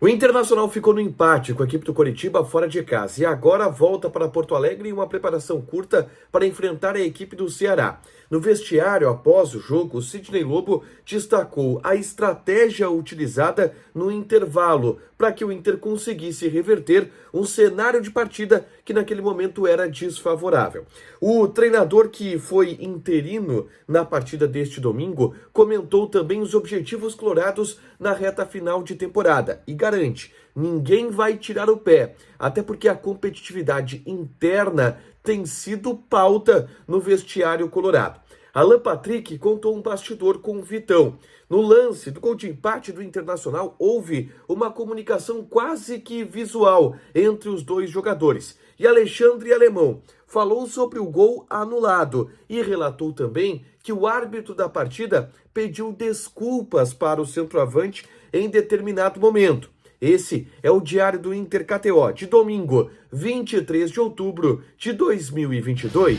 O Internacional ficou no empate com a equipe do Coritiba fora de casa e agora volta para Porto Alegre em uma preparação curta para enfrentar a equipe do Ceará. No vestiário, após o jogo, o Sidney Lobo destacou a estratégia utilizada no intervalo para que o Inter conseguisse reverter um cenário de partida que naquele momento era desfavorável. O treinador, que foi interino na partida deste domingo, comentou também os objetivos colorados na reta final de temporada e garante: ninguém vai tirar o pé, até porque a competitividade interna tem sido pauta no vestiário colorado. Alan Patrick contou um bastidor com o Vitão. No lance do gol de empate do Internacional, houve uma comunicação quase que visual entre os dois jogadores. E Alexandre Alemão falou sobre o gol anulado e relatou também que o árbitro da partida pediu desculpas para o centroavante em determinado momento. Esse é o Diário do Inter KTO, de domingo, 23 de outubro de 2022.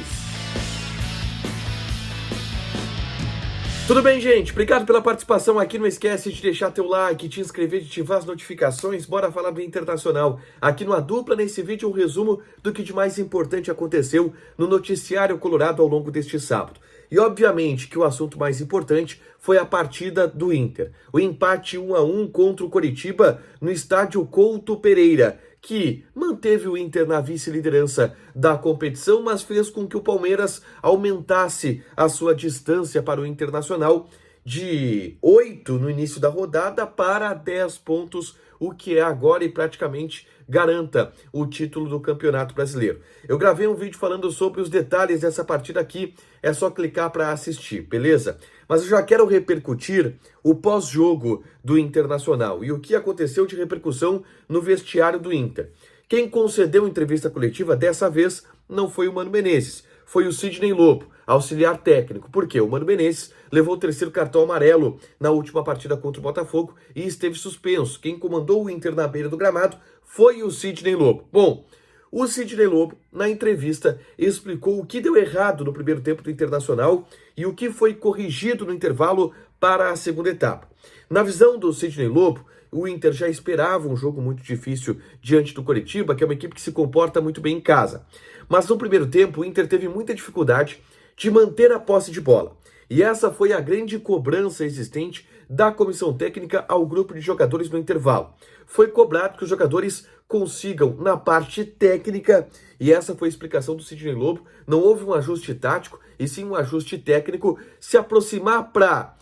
Tudo bem, gente? Obrigado pela participação aqui. Não esquece de deixar teu like, te inscrever, de ativar as notificações. Bora falar do Internacional. Aqui no A Dupla, nesse vídeo, um resumo do que de mais importante aconteceu no noticiário colorado ao longo deste sábado. E obviamente que o assunto mais importante foi a partida do Inter. O empate 1-1 contra o Coritiba no estádio Couto Pereira, que manteve o Inter na vice-liderança da competição, mas fez com que o Palmeiras aumentasse a sua distância para o Internacional de 8 no início da rodada para 10 pontos, o que é agora e praticamente garanta o título do Campeonato Brasileiro. Eu gravei um vídeo falando sobre os detalhes dessa partida aqui, é só clicar para assistir, beleza? Mas eu já quero repercutir o pós-jogo do Internacional e o que aconteceu de repercussão no vestiário do Inter. Quem concedeu entrevista coletiva dessa vez não foi o Mano Menezes, foi o Sidney Lobo, auxiliar técnico, porque o Mano Menezes levou o terceiro cartão amarelo na última partida contra o Botafogo e esteve suspenso. Quem comandou o Inter na beira do gramado foi o Sidney Lobo. Bom, o Sidney Lobo, na entrevista, explicou o que deu errado no primeiro tempo do Internacional e o que foi corrigido no intervalo para a segunda etapa. Na visão do Sidney Lobo, o Inter já esperava um jogo muito difícil diante do Coritiba, que é uma equipe que se comporta muito bem em casa. Mas no primeiro tempo, o Inter teve muita dificuldade de manter a posse de bola. E essa foi a grande cobrança existente da comissão técnica ao grupo de jogadores no intervalo. Foi cobrado que os jogadores consigam, na parte técnica, e essa foi a explicação do Sidney Lobo, não houve um ajuste tático, e sim um ajuste técnico, se aproximar para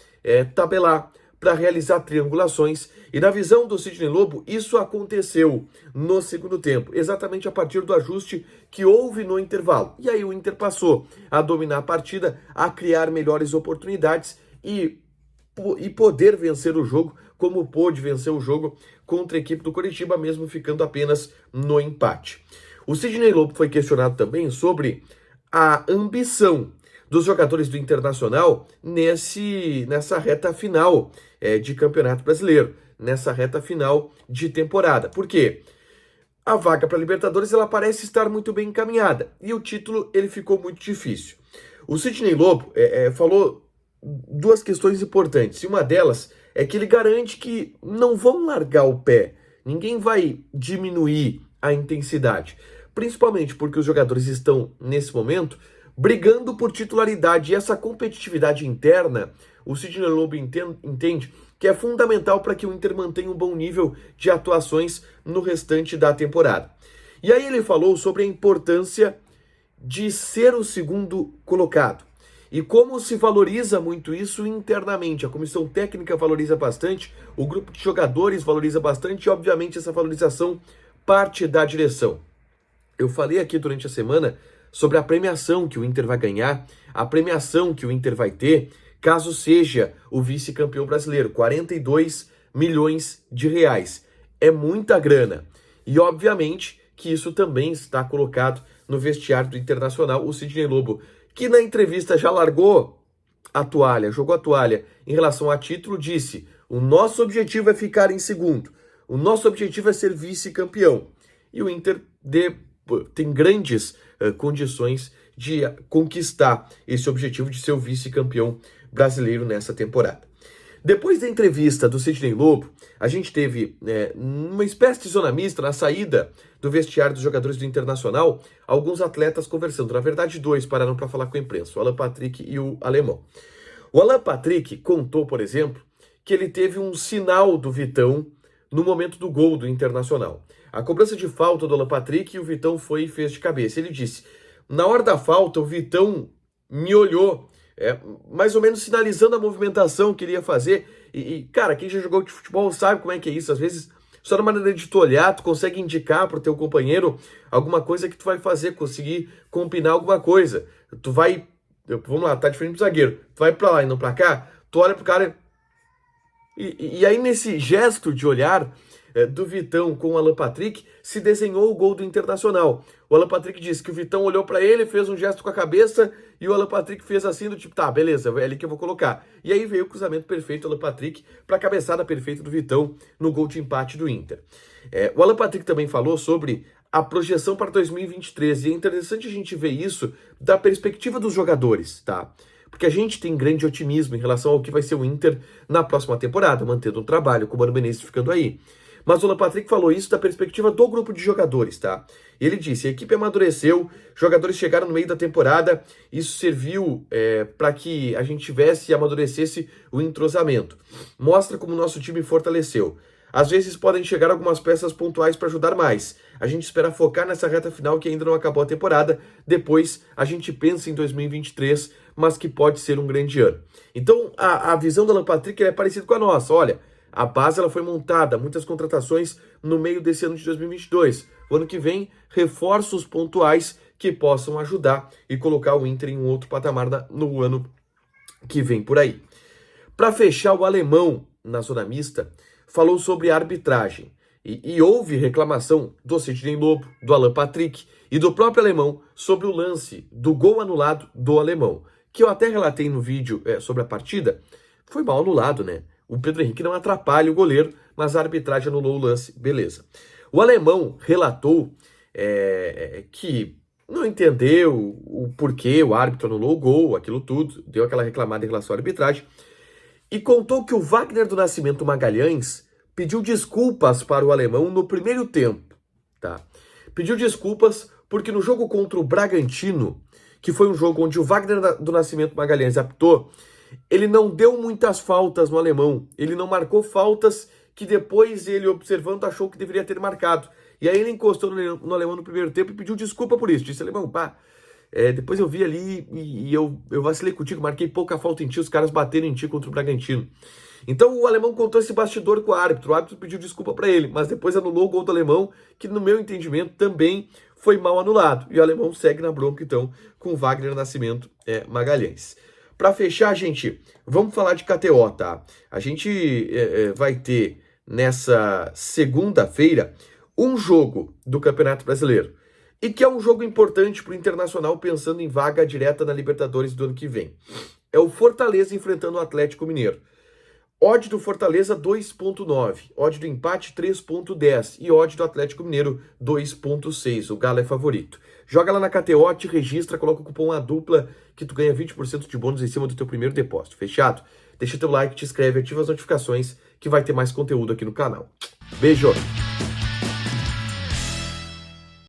tabelar, para realizar triangulações, e na visão do Sidney Lobo, isso aconteceu no segundo tempo, exatamente a partir do ajuste que houve no intervalo. E aí o Inter passou a dominar a partida, a criar melhores oportunidades e poder vencer o jogo, como pôde vencer o jogo contra a equipe do Coritiba, mesmo ficando apenas no empate. O Sidney Lobo foi questionado também sobre a ambição dos jogadores do Internacional nessa reta final de Campeonato Brasileiro, nessa reta final de temporada. Por quê? A vaga para a Libertadores ela parece estar muito bem encaminhada e o título ele ficou muito difícil. O Sidney Lobo falou duas questões importantes, e uma delas é que ele garante que não vão largar o pé, ninguém vai diminuir a intensidade, principalmente porque os jogadores estão, nesse momento, brigando por titularidade, e essa competitividade interna, o Sidney Lobo entende que é fundamental para que o Inter mantenha um bom nível de atuações no restante da temporada. E aí ele falou sobre a importância de ser o segundo colocado e como se valoriza muito isso internamente. A comissão técnica valoriza bastante, o grupo de jogadores valoriza bastante e, obviamente, essa valorização parte da direção. Eu falei aqui durante a semana sobre a premiação que o Inter vai ganhar, a premiação que o Inter vai ter caso seja o vice-campeão brasileiro, 42 milhões de reais. É muita grana. E, obviamente, que isso também está colocado no vestiário do Internacional. O Sidney Lobo, que na entrevista já largou a toalha, jogou a toalha em relação a título, disse: o nosso objetivo é ficar em segundo, o nosso objetivo é ser vice-campeão. E o Inter tem grandes condições de conquistar esse objetivo de ser o vice-campeão brasileiro nessa temporada. Depois da entrevista do Sidney Lobo, a gente teve uma espécie de zona mista na saída do vestiário dos jogadores do Internacional, alguns atletas conversando. Na verdade, dois pararam para falar com a imprensa, o Alan Patrick e o Alemão. O Alan Patrick contou, por exemplo, que ele teve um sinal do Vitão no momento do gol do Internacional. A cobrança de falta do Alan Patrick e o Vitão foi e fez de cabeça. Ele disse, na hora da falta, o Vitão me olhou, mais ou menos sinalizando a movimentação que ele ia fazer. Cara, quem já jogou de futebol sabe como é que é isso. Às vezes, só na maneira de tu olhar, tu consegue indicar pro teu companheiro alguma coisa que tu vai fazer, conseguir combinar alguma coisa. Tu vai, vamos lá, tá diferente do zagueiro. Tu vai pra lá e não pra cá, tu olha pro cara... E aí, nesse gesto de olhar do Vitão com o Alan Patrick, se desenhou o gol do Internacional. O Alan Patrick disse que o Vitão olhou para ele, fez um gesto com a cabeça, e o Alan Patrick fez assim, do tipo, tá, beleza, é ali que eu vou colocar. E aí veio o cruzamento perfeito do Alan Patrick para a cabeçada perfeita do Vitão no gol de empate do Inter. O Alan Patrick também falou sobre a projeção para 2023, e é interessante a gente ver isso da perspectiva dos jogadores, tá? Porque a gente tem grande otimismo em relação ao que vai ser o Inter na próxima temporada, mantendo um trabalho com o Mano Menezes ficando aí. Mas o Alan Patrick falou isso da perspectiva do grupo de jogadores, tá? E ele disse, a equipe amadureceu, jogadores chegaram no meio da temporada, isso serviu para que a gente tivesse e amadurecesse o entrosamento. Mostra como o nosso time fortaleceu. Às vezes podem chegar algumas peças pontuais para ajudar mais. A gente espera focar nessa reta final que ainda não acabou a temporada. Depois a gente pensa em 2023, mas que pode ser um grande ano. Então a visão do Alan Patrick é parecida com a nossa. Olha, a base ela foi montada, muitas contratações no meio desse ano de 2022. O ano que vem, reforços pontuais que possam ajudar e colocar o Inter em um outro patamar no ano que vem por aí. Para fechar, o Alemão, na zona mista, falou sobre arbitragem. E houve reclamação do Sidney Lobo, do Alan Patrick e do próprio Alemão sobre o lance do gol anulado do Alemão, que eu até relatei no vídeo sobre a partida. Foi mal anulado, né? O Pedro Henrique não atrapalha o goleiro, mas a arbitragem anulou o lance, beleza. O Alemão relatou que não entendeu o porquê o árbitro anulou o gol, aquilo tudo, deu aquela reclamada em relação à arbitragem, e contou que o Wagner do Nascimento Magalhães pediu desculpas para o Alemão no primeiro tempo, tá? Pediu desculpas porque no jogo contra o Bragantino, que foi um jogo onde o Wagner do Nascimento Magalhães apitou, ele não deu muitas faltas no Alemão, ele não marcou faltas que depois ele, observando, achou que deveria ter marcado. E aí ele encostou no Alemão no primeiro tempo e pediu desculpa por isso. Disse, Alemão, pá, depois eu vi ali e eu vacilei contigo, marquei pouca falta em ti, os caras bateram em ti contra o Bragantino. Então o Alemão contou esse bastidor com o árbitro pediu desculpa para ele, mas depois anulou o gol do Alemão, que no meu entendimento também foi mal anulado. E o Alemão segue na bronca, então, com o Wagner Nascimento Magalhães. Para fechar, gente, vamos falar de KTO, tá? A gente vai ter nessa segunda-feira um jogo do Campeonato Brasileiro. E que é um jogo importante para o Internacional pensando em vaga direta na Libertadores do ano que vem. É o Fortaleza enfrentando o Atlético Mineiro. Odd do Fortaleza 2.9, odd do empate 3.10 e odd do Atlético Mineiro 2.6. O Galo é favorito. Joga lá na KTO, te registra, coloca o cupom ADUPLA que tu ganha 20% de bônus em cima do teu primeiro depósito. Fechado? Deixa teu like, te inscreve, ativa as notificações que vai ter mais conteúdo aqui no canal. Beijo!